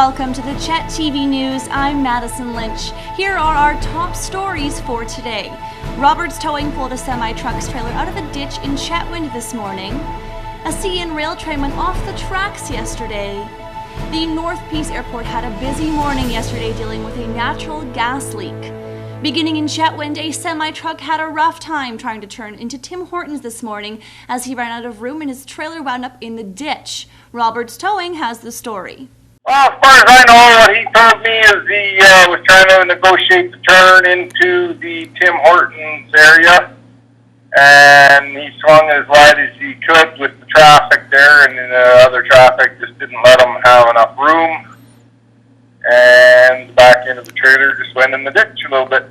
Welcome to the Chet TV News. I'm Madison Lynch. Here are our top stories for today. Roberts Towing pulled a semi-truck's trailer out of a ditch in Chetwynd this morning. A CN rail train went off the tracks yesterday. The North Peace Airport had a busy morning yesterday dealing with a natural gas leak. Beginning in Chetwynd, a semi-truck had a rough time trying to turn into Tim Hortons this morning as he ran out of room and his trailer wound up in the ditch. Roberts Towing has the story. Well, as far as I know, what he told me is he was trying to negotiate the turn into the Tim Hortons area, and he swung as wide as he could with the traffic there, and the other traffic just didn't let him have enough room, and the back end of the trailer just went in the ditch a little bit.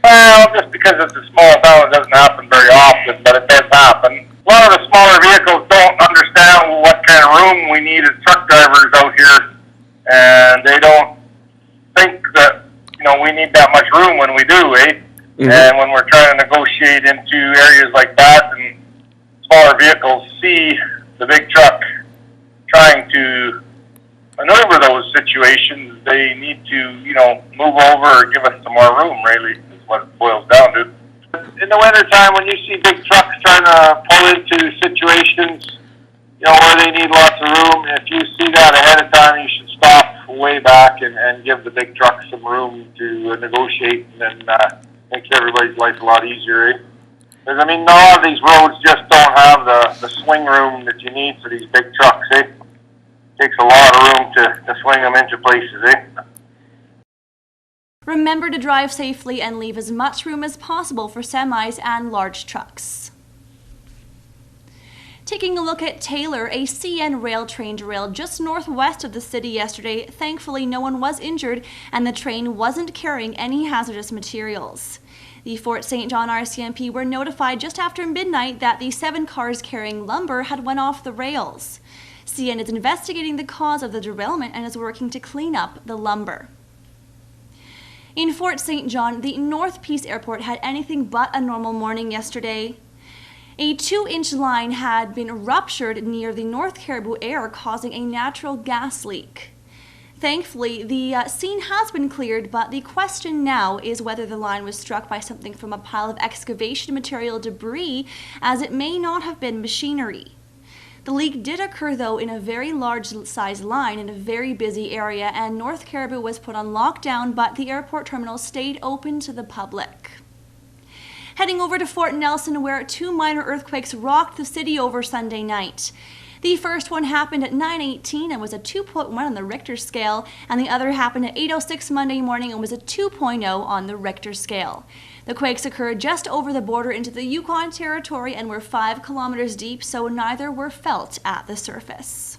Well, just because it's a small town, it doesn't happen very often, but it does happen. A lot of the smaller vehicles don't understand what kind of room we need as truck drivers out here. And they don't think that, we need that much room when we do, eh? Mm-hmm. And when we're trying to negotiate into areas like that and smaller vehicles see the big truck trying to maneuver those situations, they need to, move over or give us some more room, really, is what it boils down to. In the wintertime, when you see big trucks trying to pull into situations, where they need lots of room, if you see that ahead of time, you should stop way back and give the big trucks some room to negotiate, and then makes everybody's life a lot easier, eh? Because, a lot of these roads just don't have the swing room that you need for these big trucks, eh? Takes a lot of room to swing them into places, eh? Remember to drive safely and leave as much room as possible for semis and large trucks. Taking a look at Taylor, a CN rail train derailed just northwest of the city yesterday. Thankfully, no one was injured and the train wasn't carrying any hazardous materials. The Fort St. John RCMP were notified just after midnight that the 7 cars carrying lumber had went off the rails. CN is investigating the cause of the derailment and is working to clean up the lumber. In Fort St. John, the North Peace Airport had anything but a normal morning yesterday. A 2-inch line had been ruptured near the North Caribou Air, causing a natural gas leak. Thankfully, the scene has been cleared, but the question now is whether the line was struck by something from a pile of excavation material debris, as it may not have been machinery. The leak did occur, though, in a very large-sized line in a very busy area, and North Caribou was put on lockdown, but the airport terminal stayed open to the public. Heading over to Fort Nelson, where 2 minor earthquakes rocked the city over Sunday night. The first one happened at 9:18 and was a 2.1 on the Richter scale, and the other happened at 8:06 Monday morning and was a 2.0 on the Richter scale. The quakes occurred just over the border into the Yukon Territory and were 5 kilometers deep, so neither were felt at the surface.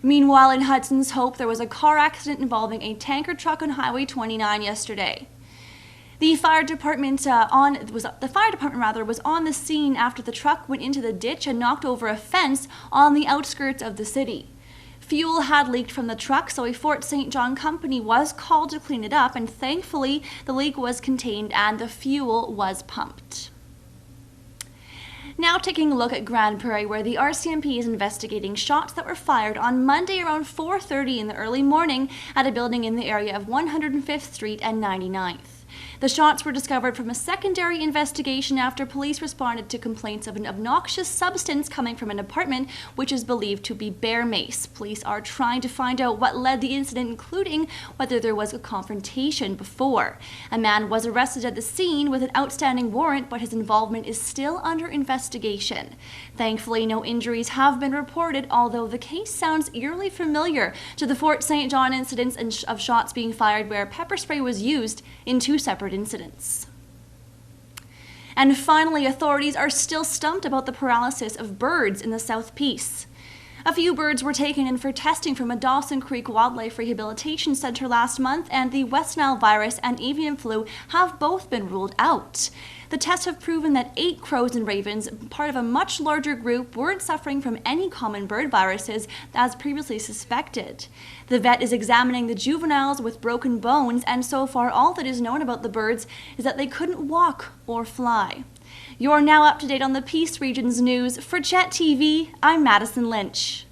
Meanwhile, in Hudson's Hope, there was a car accident involving a tanker truck on Highway 29 yesterday. The fire department was on the scene after the truck went into the ditch and knocked over a fence on the outskirts of the city. Fuel had leaked from the truck, so a Fort St. John company was called to clean it up, and thankfully the leak was contained and the fuel was pumped. Now taking a look at Grand Prairie, where the RCMP is investigating shots that were fired on Monday around 4:30 in the early morning at a building in the area of 105th Street and 99th. The shots were discovered from a secondary investigation after police responded to complaints of an obnoxious substance coming from an apartment, which is believed to be bear mace. Police are trying to find out what led the incident, including whether there was a confrontation before. A man was arrested at the scene with an outstanding warrant, but his involvement is still under investigation. Thankfully, no injuries have been reported, although the case sounds eerily familiar to the Fort St. John incidents of shots being fired where pepper spray was used in 2 separate incidents. And finally, authorities are still stumped about the paralysis of birds in the South Peace. A few birds were taken in for testing from a Dawson Creek Wildlife Rehabilitation Center last month, and the West Nile virus and avian flu have both been ruled out. The tests have proven that 8 crows and ravens, part of a much larger group, weren't suffering from any common bird viruses as previously suspected. The vet is examining the juveniles with broken bones, and so far all that is known about the birds is that they couldn't walk or fly. You're now up to date on the Peace Region's news. For Chet TV, I'm Madison Lynch.